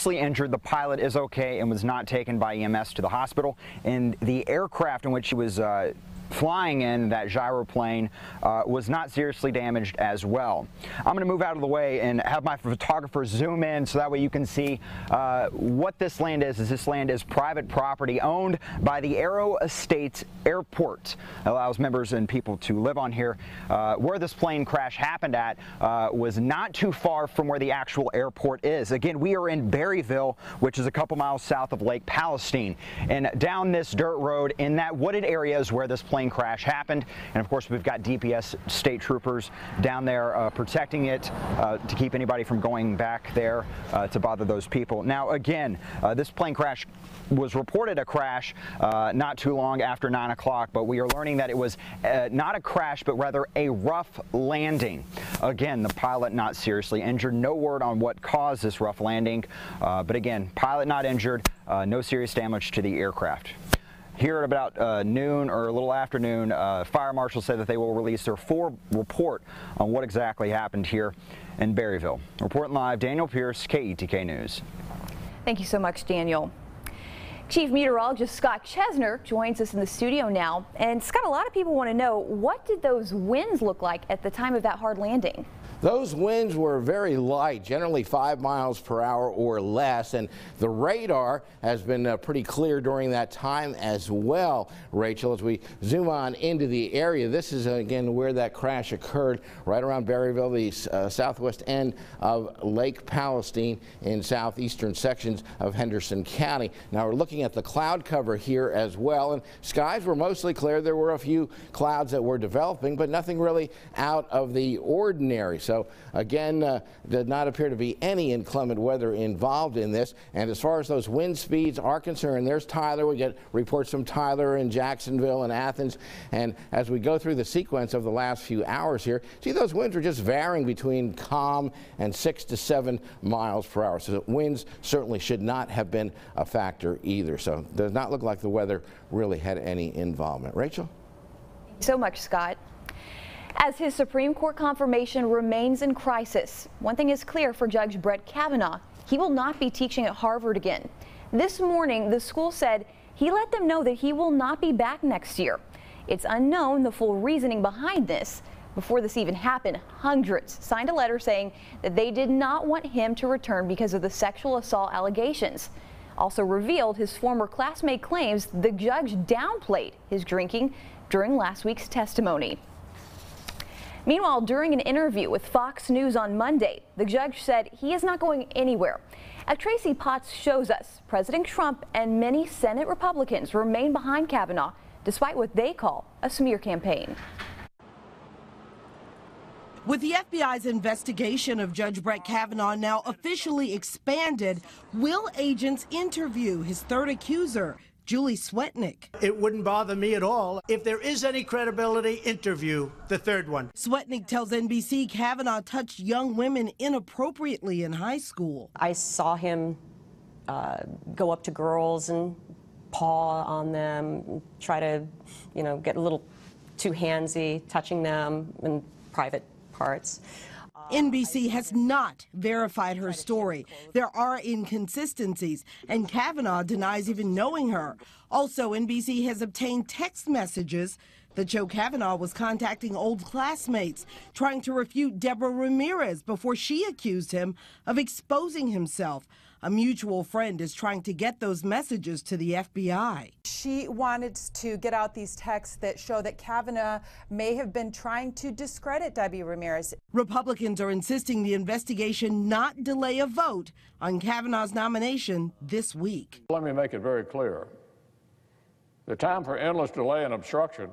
Injured. The pilot is okay and was not taken by EMS to the hospital, and the aircraft in which he was flying in, that gyroplane, was not seriously damaged as well. I'm going to move out of the way and have my photographer zoom in so that way you can see what this land is. This land is private property owned by the Aero Estates Airport. It allows members and people to live on here. Where this plane crash happened at was not too far from where the actual airport is. Again, we are in Berryville, which is a couple miles south of Lake Palestine. And down this dirt road in that wooded area is where this plane crash happened, and of course we've got DPS state troopers down there protecting it to keep anybody from going back there to bother those people. Now again, this plane crash was reported a crash not too long after 9 o'clock, but we are learning that it was not a crash but rather a rough landing. Again, the pilot not seriously injured. No word on what caused this rough landing, but again, pilot not injured, no serious damage to the aircraft. Here at about noon or a little after noon, fire marshals said that they will release their full report on what exactly happened here in Berryville. Reporting live, Daniel Pierce, KETK News. Thank you so much, Daniel. Chief Meteorologist Scott Chesner joins us in the studio now. And Scott, a lot of people want to know, what did those winds look like at the time of that hard landing? Those winds were very light, generally 5 miles per hour or less, and the radar has been pretty clear during that time as well. Rachel, as we zoom on into the area, this is again where that crash occurred, right around Berryville, the southwest end of Lake Palestine in southeastern sections of Henderson County. Now we're looking at the cloud cover here as well, and skies were mostly clear. There were a few clouds that were developing, but nothing really out of the ordinary. So again, did not appear to be any inclement weather involved in this. And as far as those wind speeds are concerned, there's Tyler. We get reports from Tyler and Jacksonville and Athens. And as we go through the sequence of the last few hours here, see those winds are just varying between calm and 6 to 7 miles per hour. So the winds certainly should not have been a factor either. So it does not look like the weather really had any involvement. Rachel? Thank you so much, Scott. As his Supreme Court confirmation remains in crisis, one thing is clear for Judge Brett Kavanaugh: he will not be teaching at Harvard again. This morning, the school said he let them know that he will not be back next year. It's unknown the full reasoning behind this. Before this even happened, hundreds signed a letter saying that they did not want him to return because of the sexual assault allegations. Also revealed his former classmate claims the judge downplayed his drinking during last week's testimony. Meanwhile, during an interview with Fox News on Monday, the judge said he is not going anywhere. As Tracy Potts shows us, President Trump and many Senate Republicans remain behind Kavanaugh despite what they call a smear campaign. With the FBI's investigation of Judge Brett Kavanaugh now officially expanded, will agents interview his third accuser, Julie Swetnick? It wouldn't bother me at all. If there is any credibility, interview the third one. Swetnick tells NBC Kavanaugh touched young women inappropriately in high school. I saw him go up to girls and paw on them, try to, get a little too handsy, touching them in private parts. NBC has not verified her story. There are inconsistencies, and Kavanaugh denies even knowing her. Also, NBC has obtained text messages that show Kavanaugh was contacting old classmates, trying to refute Deborah Ramirez before she accused him of exposing himself. A mutual friend is trying to get those messages to the FBI. She wanted to get out these texts that show that Kavanaugh may have been trying to discredit Debbie Ramirez. Republicans are insisting the investigation not delay a vote on Kavanaugh's nomination this week. Let me make it very clear. The time for endless delay and obstruction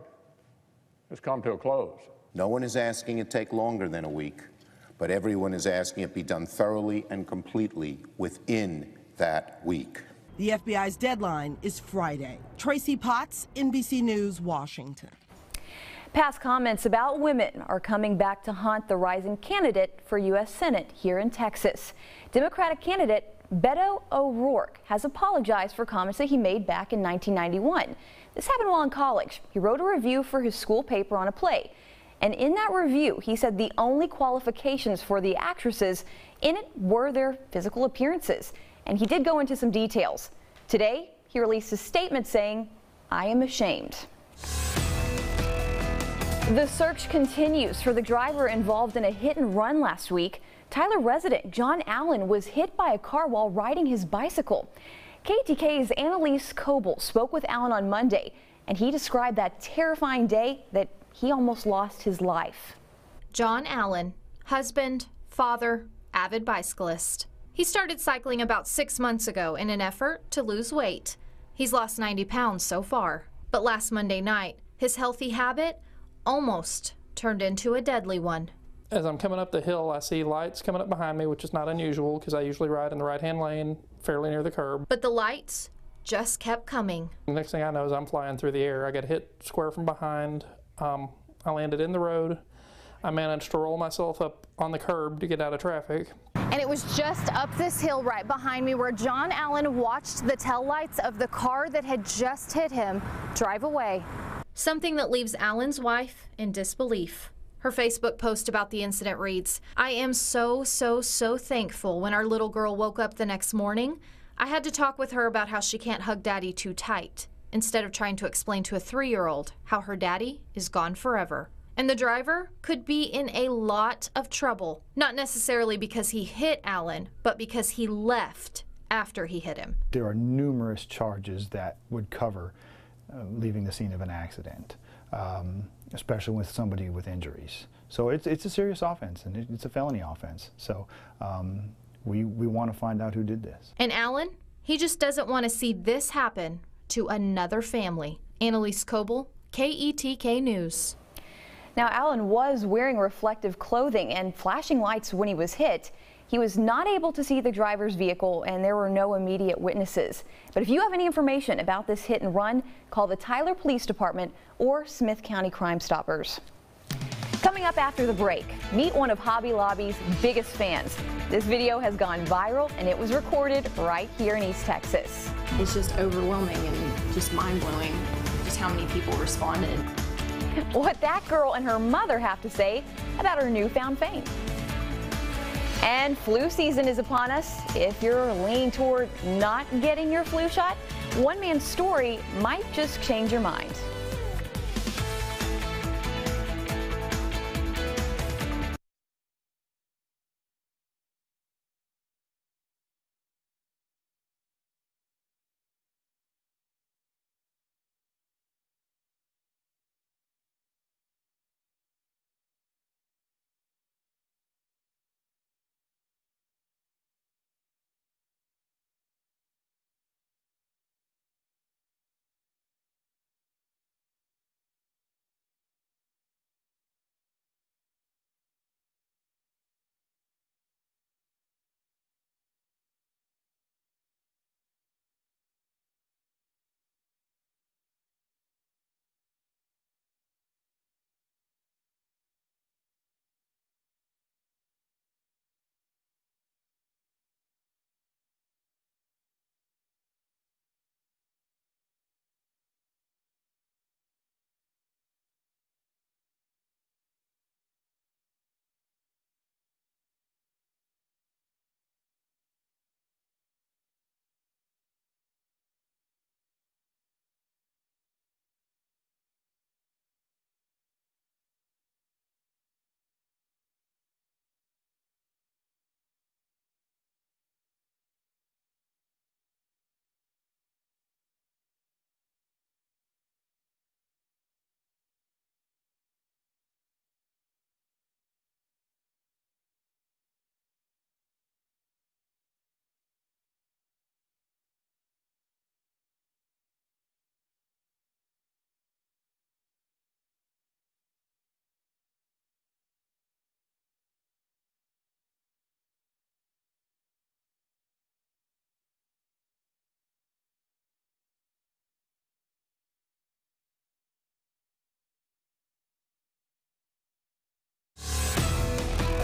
has come to a close. No one is asking it take longer than a week, but everyone is asking it be done thoroughly and completely within that week. The FBI's deadline is Friday. Tracy Potts, NBC News, Washington. Past comments about women are coming back to haunt the rising candidate for U.S. Senate here in Texas. Democratic candidate Beto O'Rourke has apologized for comments that he made back in 1991. This happened while in college. He wrote a review for his school paper on a play. And in that review, he said the only qualifications for the actresses in it were their physical appearances. and he did go into some details. Today, he released a statement saying, "I am ashamed." The search continues for the driver involved in a hit and run last week. Tyler resident John Allen was hit by a car while riding his bicycle. KTK's Annalise Coble spoke with Allen on Monday, and he described that terrifying day that he almost lost his life. John Allen, husband, father, avid bicyclist. He started cycling about 6 months ago in an effort to lose weight. He's lost 90 pounds so far. But last Monday night, his healthy habit almost turned into a deadly one. As I'm coming up the hill, I see lights coming up behind me, which is not unusual because I usually ride in the right-hand lane, fairly near the curb. But the lights just kept coming. The next thing I know is I'm flying through the air. I got hit square from behind. I landed in the road. I managed to roll myself up on the curb to get out of traffic. And it was just up this hill right behind me where John Allen watched the taillights of the car that had just hit him drive away. Something that leaves Allen's wife in disbelief. Her Facebook post about the incident reads, "I am so thankful when our little girl woke up the next morning. I had to talk with her about how she can't hug daddy too tight, instead of trying to explain to a 3-year-old how her daddy is gone forever." And the driver could be in a lot of trouble, not necessarily because he hit Allen, but because he left after he hit him. There are numerous charges that would cover leaving the scene of an accident, especially with somebody with injuries. So it's a serious offense, and it's a felony offense. So we want to find out who did this. And Allen, he just doesn't want to see this happen to another family. Annalise Coble, KETK News. Now, Allen was wearing reflective clothing and flashing lights when he was hit. He was not able to see the driver's vehicle, and there were no immediate witnesses. But if you have any information about this hit and run, call the Tyler Police Department or Smith County Crime Stoppers. Coming up after the break, meet one of Hobby Lobby's biggest fans. This video has gone viral, and it was recorded right here in East Texas. It's just overwhelming and just mind-blowing just how many people responded. What that girl and her mother have to say about her newfound fame. And flu season is upon us. If you're leaning toward not getting your flu shot, one man's story might just change your mind.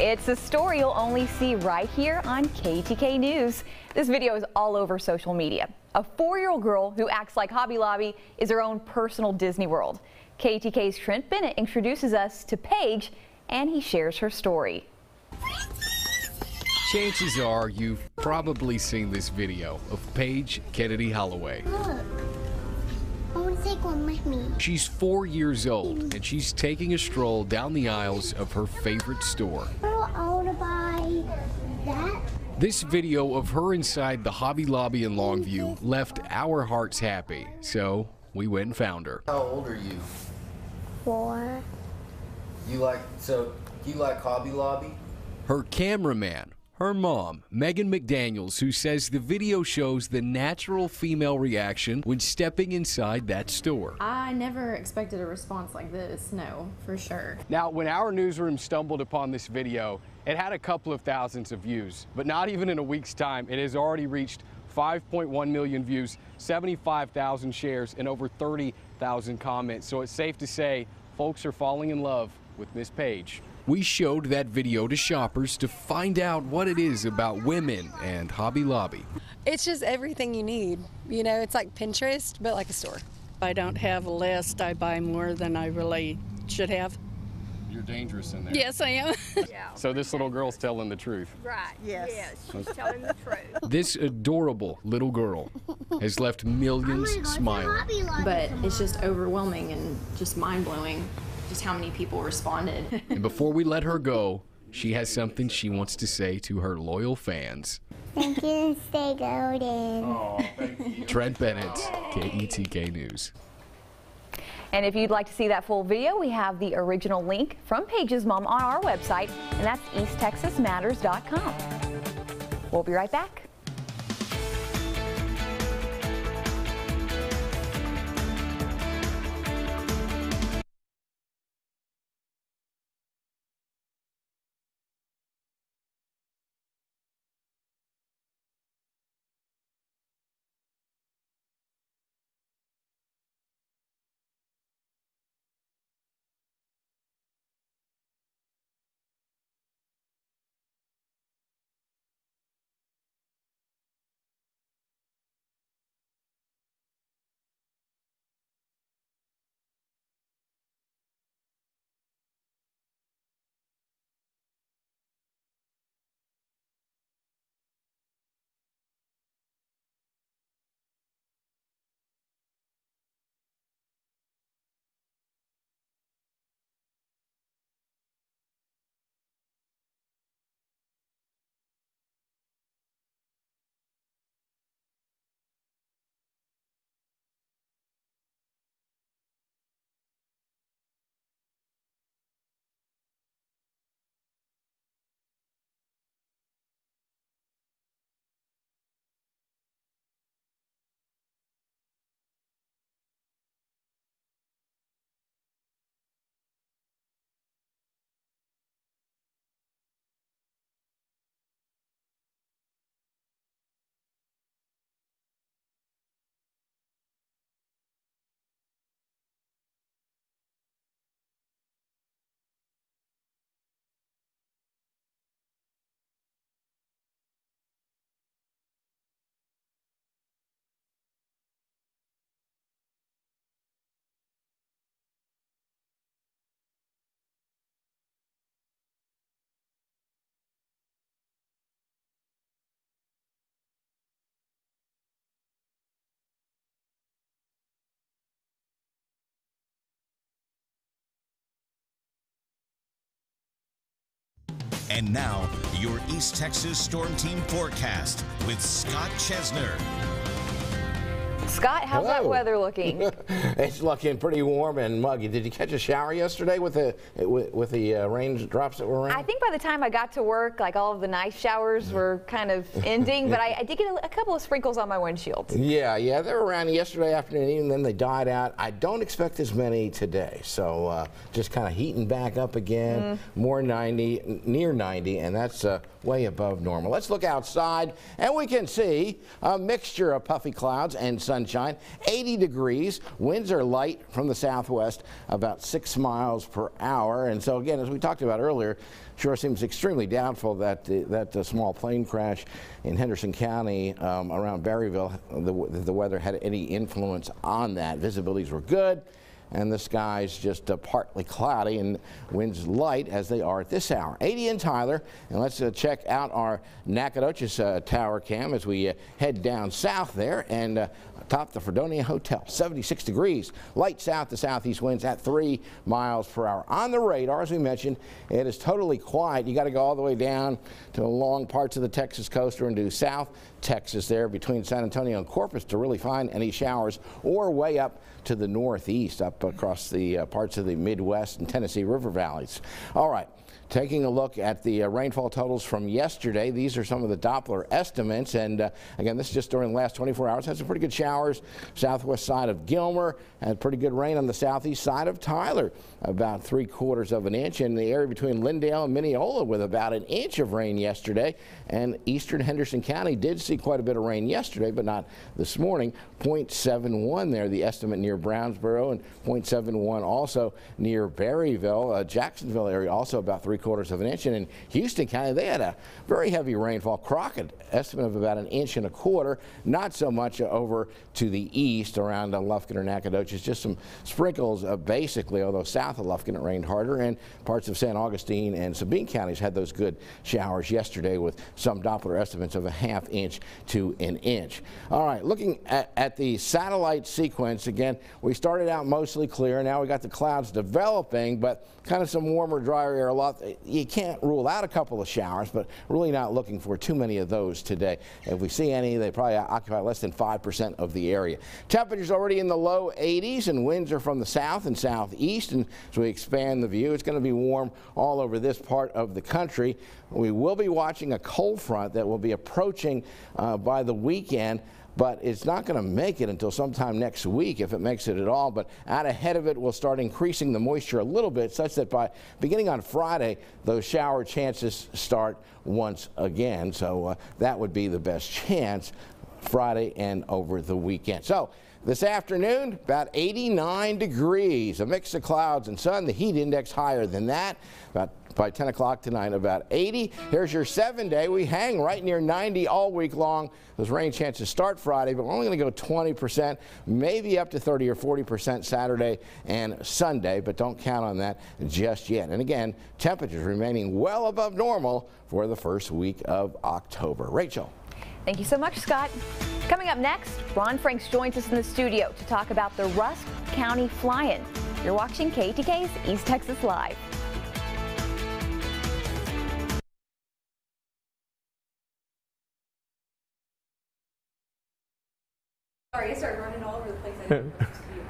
It's a story you'll only see right here on KTK News. This video is all over social media. A 4-year-old girl who acts like Hobby Lobby is her own personal Disney World. KTK's Trent Bennett introduces us to Paige, and he shares her story. Chances are you've probably seen this video of Paige Kennedy Holloway. Look, I want to take one with me. She's 4 years old, and she's taking a stroll down the aisles of her favorite store. I want to buy that. This video of her inside the Hobby Lobby in Longview left our hearts happy, so we went and found her. How old are you? 4. Do you like Hobby Lobby? Her cameraman, her mom, Megan McDaniels, who says the video shows the natural female reaction when stepping inside that store. I never expected a response like this, no, for sure. Now, when our newsroom stumbled upon this video, it had a couple of thousands of views, but not even in a week's time, it has already reached 5.1 million views, 75,000 shares, and over 30,000 comments. So it's safe to say folks are falling in love with Miss Paige. We showed that video to shoppers to find out what it is about women and Hobby Lobby. It's just everything you need. You know, it's like Pinterest, but like a store. I don't have a list. I buy more than I really should have. You're dangerous in there. Yes, I am. So this little girl's telling the truth. Right. Yes, she's telling the truth. This adorable little girl has left millions smiling. But it's just overwhelming and just mind-blowing just how many people responded. And before we let her go, she has something she wants to say to her loyal fans. Thank you and stay golden. Oh, thank you. Trent Bennett, KETK News. And if you'd like to see that full video, we have the original link from Paige's mom on our website, and that's easttexasmatters.com. We'll be right back. And now, your East Texas Storm Team forecast with Scott Chesner. Scott, how's that weather looking? It's looking pretty warm and muggy. Did you catch a shower yesterday with the raindrops that were raining? I think by the time I got to work, like all of the nice showers were kind of ending, but I did get a couple of sprinkles on my windshield. Yeah, they were around yesterday afternoon, and then they died out. I don't expect as many today, so just kind of heating back up again, more 90, near 90, and that's way above normal. Let's look outside, and we can see a mixture of puffy clouds and sunshine. 80 degrees. Winds are light from the southwest, about 6 miles per hour. And so again, as we talked about earlier, sure seems extremely doubtful that that small plane crash in Henderson County around Berryville, the weather had any influence on that. Visibilities were good. and the sky's just partly cloudy and winds light as they are at this hour. 80 in Tyler, and let's check out our Nacogdoches tower cam as we head down south there and atop the Fredonia Hotel. 76 degrees, light south to southeast winds at 3 miles per hour. On the radar, as we mentioned, it is totally quiet. You got to go all the way down to along parts of the Texas coast or into South Texas there between San Antonio and Corpus to really find any showers, or way up to the northeast up across the parts of the Midwest and Tennessee River valleys. All right. Taking a look at the rainfall totals from yesterday, these are some of the Doppler estimates, and again, this is just during the last 24 hours. Had some pretty good showers southwest side of Gilmer, had pretty good rain on the southeast side of Tyler, about 3/4 of an inch, in the area between Lindale and Mineola with about an inch of rain yesterday, and eastern Henderson County did see quite a bit of rain yesterday, but not this morning. 0.71 there, the estimate near Brownsboro, and 0.71 also near Berryville. Jacksonville area also about 3/4 of an inch, and in Houston County they had a very heavy rainfall. Crockett estimate of about 1.25 inches, not so much over to the east around Lufkin or Nacogdoches, just some sprinkles basically, although south of Lufkin it rained harder, and parts of San Augustine and Sabine counties had those good showers yesterday with some Doppler estimates of 1/2 inch to 1 inch. All right, looking at the satellite sequence again, we started out mostly clear. Now we got the clouds developing, but kind of some warmer, drier air. You can't rule out a couple of showers, but really not looking for too many of those today. If we see any, they probably occupy less than 5% of the area. Temperatures already in the low 80s, and winds are from the south and southeast. And as we expand the view, it's going to be warm all over this part of the country. We will be watching a cold front that will be approaching by the weekend, but it's not going to make it until sometime next week, if it makes it at all. But out ahead of it, we'll start increasing the moisture a little bit, such that by beginning on Friday, those shower chances start once again. So that would be the best chance Friday and over the weekend. So this afternoon, about 89 degrees, a mix of clouds and sun. The heat index higher than that. By 10 o'clock tonight, about 80. Here's your 7-day. We hang right near 90 all week long. Those rain chances start Friday, but we're only going to go 20%, maybe up to 30 or 40% Saturday and Sunday, but don't count on that just yet. And again, temperatures remaining well above normal for the first week of October. Rachel. Thank you so much, Scott. Coming up next, Ron Franks joins us in the studio to talk about the Rusk County Fly-In. You're watching KTK's East Texas Live. Sorry, I started running all over the place.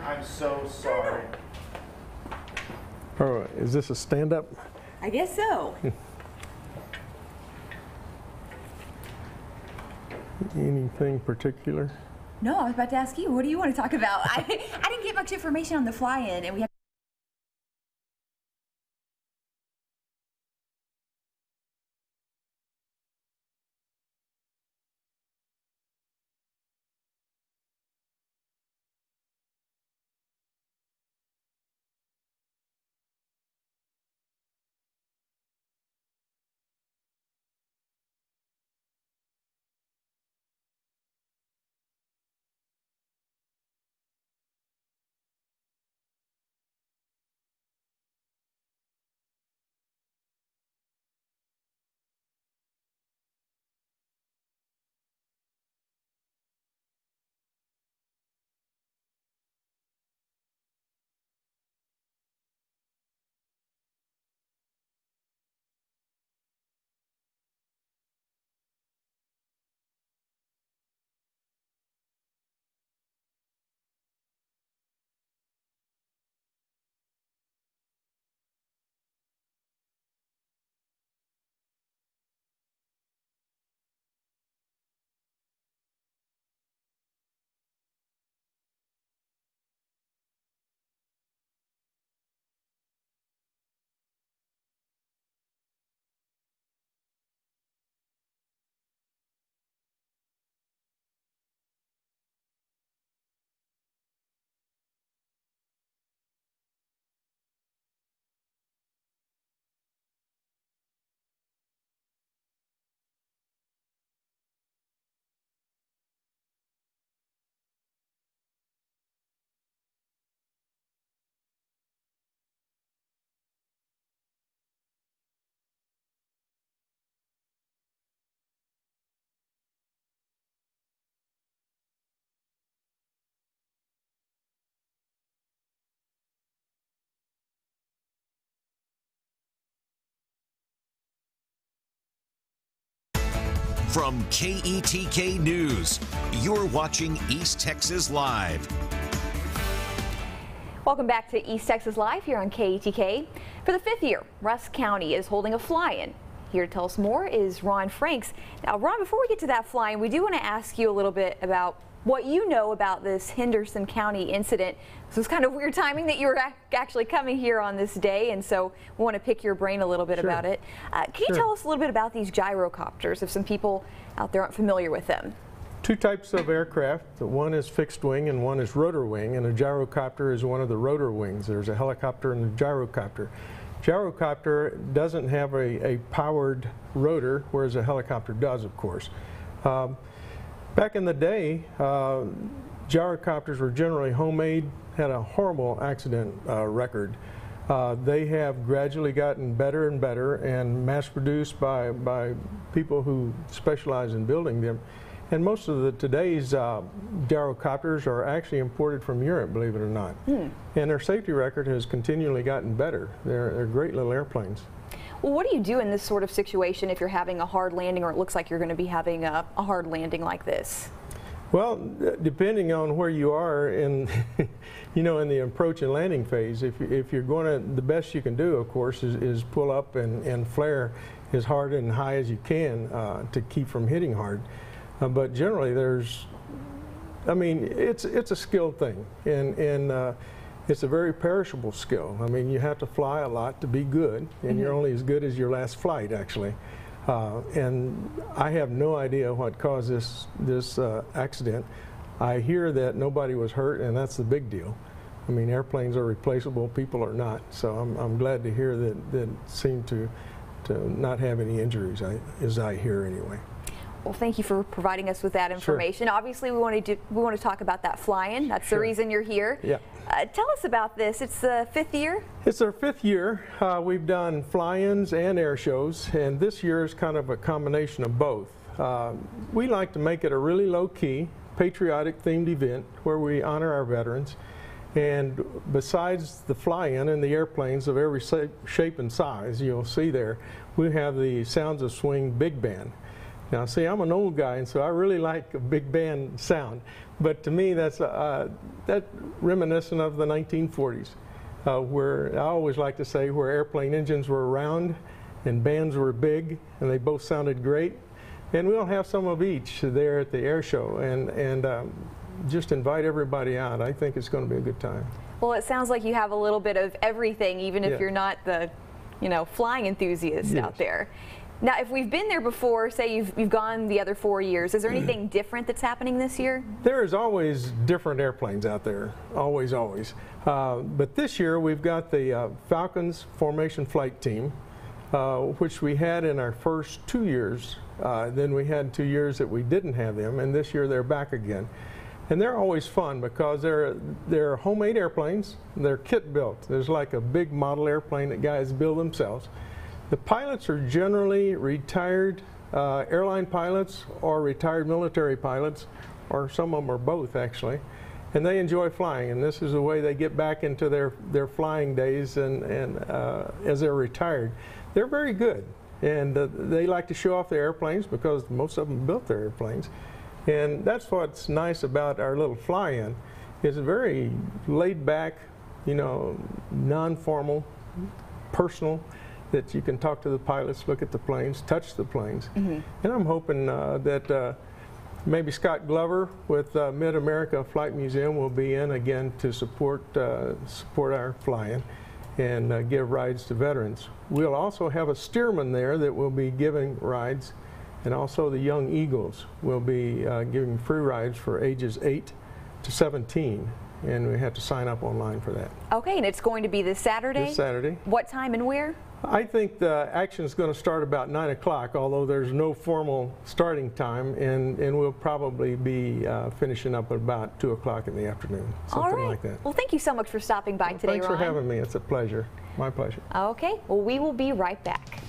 I'm so sorry. All right, is this a stand-up? I guess so. Anything particular? No, I was about to ask you, what do you want to talk about? I didn't get much information on the fly-in, and we have From KETK News, you're watching East Texas Live. Welcome back to East Texas Live here on KETK. For the 5th year, Rusk County is holding a fly-in. Here to tell us more is Ron Franks. Now, Ron, before we get to that fly-in, we do want to ask you a little bit about what you know about this Henderson County incident. So it's kind of weird timing that you were actually coming here on this day, and so we want to pick your brain a little bit about it. Can you tell us a little bit about these gyrocopters, if some people out there aren't familiar with them? Two types of aircraft. One is fixed wing and one is rotor wing, and a gyrocopter is one of the rotor wings. There's a helicopter and a gyrocopter. Gyrocopter doesn't have a powered rotor, whereas a helicopter does, of course. Back in the day, gyrocopters were generally homemade, had a horrible accident record. They have gradually gotten better and better and mass-produced by people who specialize in building them. And most of today's gyrocopters are actually imported from Europe, believe it or not. And their safety record has continually gotten better. They're great little airplanes. Well, what do you do in this sort of situation if you're having a hard landing, or it looks like you're going to be having a hard landing like this? Well, depending on where you are in, in the approach and landing phase, if you're going to, the best you can do, of course, is pull up and flare as hard and high as you can to keep from hitting hard. But generally, it's a skill thing, and it's a very perishable skill. I mean, you have to fly a lot to be good, and you're only as good as your last flight, actually. And I have no idea what caused this accident. I hear that nobody was hurt, and that's the big deal. I mean, airplanes are replaceable, people are not. So I'm glad to hear that seem to not have any injuries, as I hear anyway. Well, thank you for providing us with that information. Sure. Obviously, we want to talk about that fly-in. That's the reason you're here. Yeah. Tell us about this. It's the 5th year? It's our 5th year. We've done fly-ins and air shows, and this year is kind of a combination of both. We like to make it a really low-key, patriotic-themed event where we honor our veterans. And besides the fly-in and the airplanes of every shape and size you'll see there, we have the Sounds of Swing Big Band. Now, see, I'm an old guy, and so I really like a big band sound. But to me, that's reminiscent of the 1940s, where I always like to say where airplane engines were round and bands were big, and they both sounded great. And we'll have some of each there at the air show, and just invite everybody out. I think it's going to be a good time. Well, it sounds like you have a little bit of everything, even if you're not the, flying enthusiast out there. Now, if we've been there before, say you've gone the other 4 years, is there anything different that's happening this year? There is always different airplanes out there, always, always. But this year we've got the Falcons Formation Flight Team, which we had in our first 2 years. Then we had 2 years that we didn't have them, and this year they're back again. And they're always fun because they're homemade airplanes. They're kit built. There's like a big model airplane that guys build themselves. The pilots are generally retired airline pilots or retired military pilots, or some of them are both actually, and they enjoy flying, and this is the way they get back into their flying days, and as they're retired. They're very good, and they like to show off their airplanes because most of them built their airplanes, and that's what's nice about our little fly-in. It's very laid back, non-formal, personal, that you can talk to the pilots, look at the planes, touch the planes. And I'm hoping that maybe Scott Glover with Mid-America Flight Museum will be in again to support our fly-in and give rides to veterans. We'll also have a steerman there that will be giving rides, and also the Young Eagles will be giving free rides for ages 8 to 17. And we have to sign up online for that. Okay, and it's going to be this Saturday? This Saturday. What time and where? I think the action is going to start about 9 o'clock, although there's no formal starting time, and we'll probably be finishing up at about 2 o'clock in the afternoon, something like that. Well, thank you so much for stopping by today, Thanks Ron. for having me. It's a pleasure. My pleasure. Okay, well, we will be right back.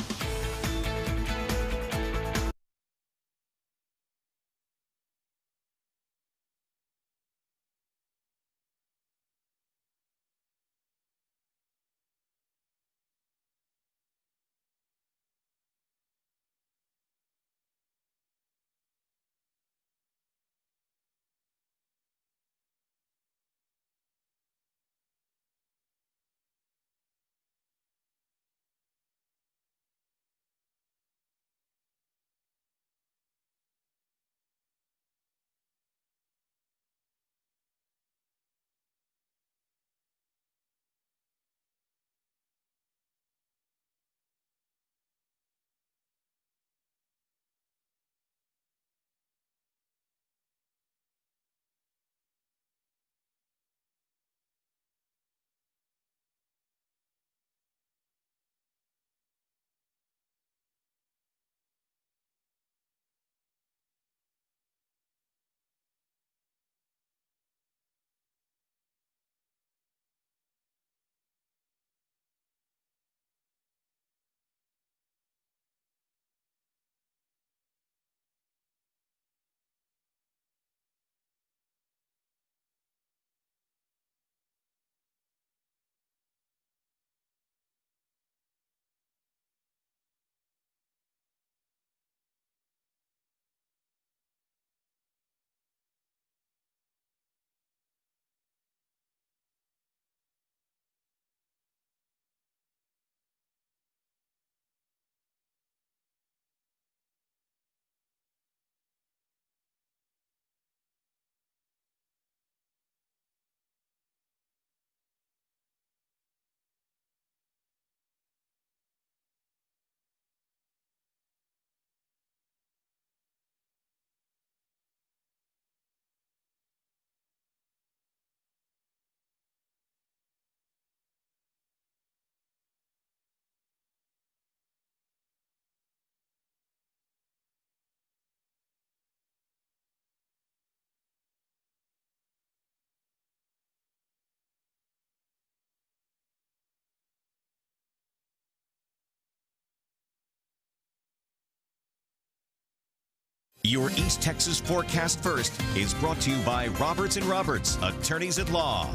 Your East Texas Forecast First is brought to you by Roberts & Roberts, attorneys at law.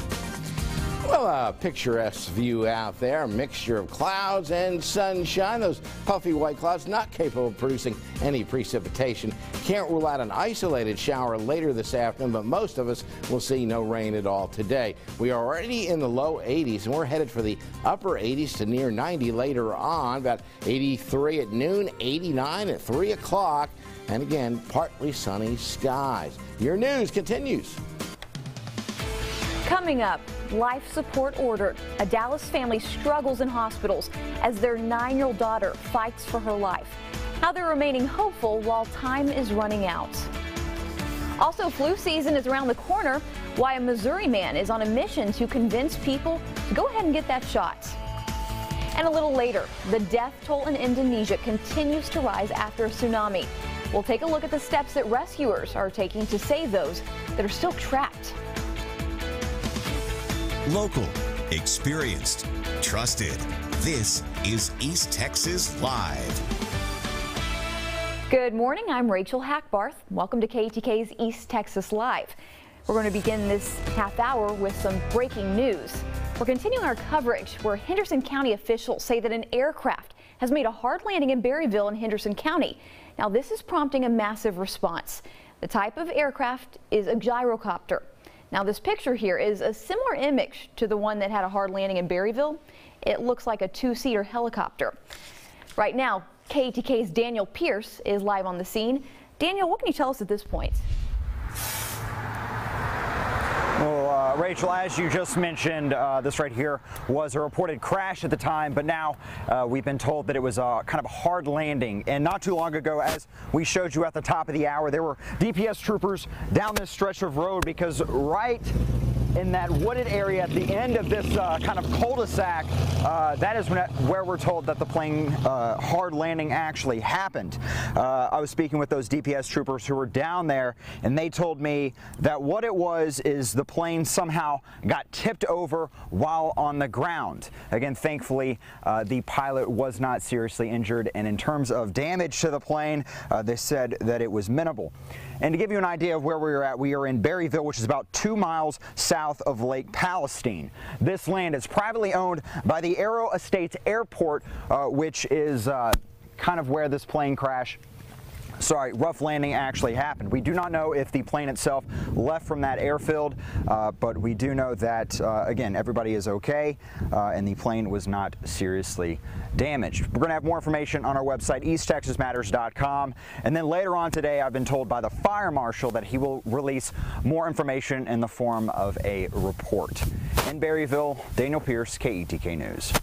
Well, a picturesque view out there, a mixture of clouds and sunshine. Those puffy white clouds not capable of producing any precipitation. Can't rule out an isolated shower later this afternoon, but most of us will see no rain at all today. We are already in the low 80s, and we're headed for the upper 80s to near 90 later on. About 83 at noon, 89 at 3 o'clock, and again, partly sunny skies. Your news continues. Coming up, life support ordered. A Dallas family struggles in hospitals as their 9-year-old daughter fights for her life. How they're remaining hopeful while time is running out. Also, flu season is around the corner. Why a Missouri man is on a mission to convince people to go ahead and get that shot. And a little later, the death toll in Indonesia continues to rise after a tsunami. We'll take a look at the steps that rescuers are taking to save those that are still trapped. Local, experienced, trusted. This is East Texas Live. Good morning, I'm Rachel Hackbarth. Welcome to KETK's East Texas Live. We're going to begin this half hour with some breaking news. We're continuing our coverage where Henderson County officials say that an aircraft has made a hard landing in Berryville in Henderson County. Now, this is prompting a massive response. The type of aircraft is a gyrocopter. Now, this picture here is a similar image to the one that had a hard landing in Berryville. It looks like a 2-seater helicopter. Right now, KETK's Daniel Pierce is live on the scene. Daniel, what can you tell us at this point? Well, Rachel, as you just mentioned, this right here was a reported crash at the time, but now we've been told that it was a kind of hard landing. And not too long ago, as we showed you at the top of the hour, there were DPS troopers down this stretch of road because right in that wooded area at the end of this kind of cul-de-sac, that is where we're told that the plane hard landing actually happened. I was speaking with those DPS troopers who were down there, and they told me that what it was is the plane somehow got tipped over while on the ground. Again, thankfully, the pilot was not seriously injured, and in terms of damage to the plane, they said that it was minimal. And to give you an idea of where we are at, we are in Berryville, which is about 2 miles south of Lake Palestine. This land is privately owned by the Aero Estates Airport, which is kind of where this plane crash, rough landing actually happened. We do not know if the plane itself left from that airfield, but we do know that, again, everybody is okay, and the plane was not seriously damaged. We're going to have more information on our website, easttexasmatters.com, and then later on today, I've been told by the fire marshal that he will release more information in the form of a report. In Berryville, Daniel Pierce, KETK News.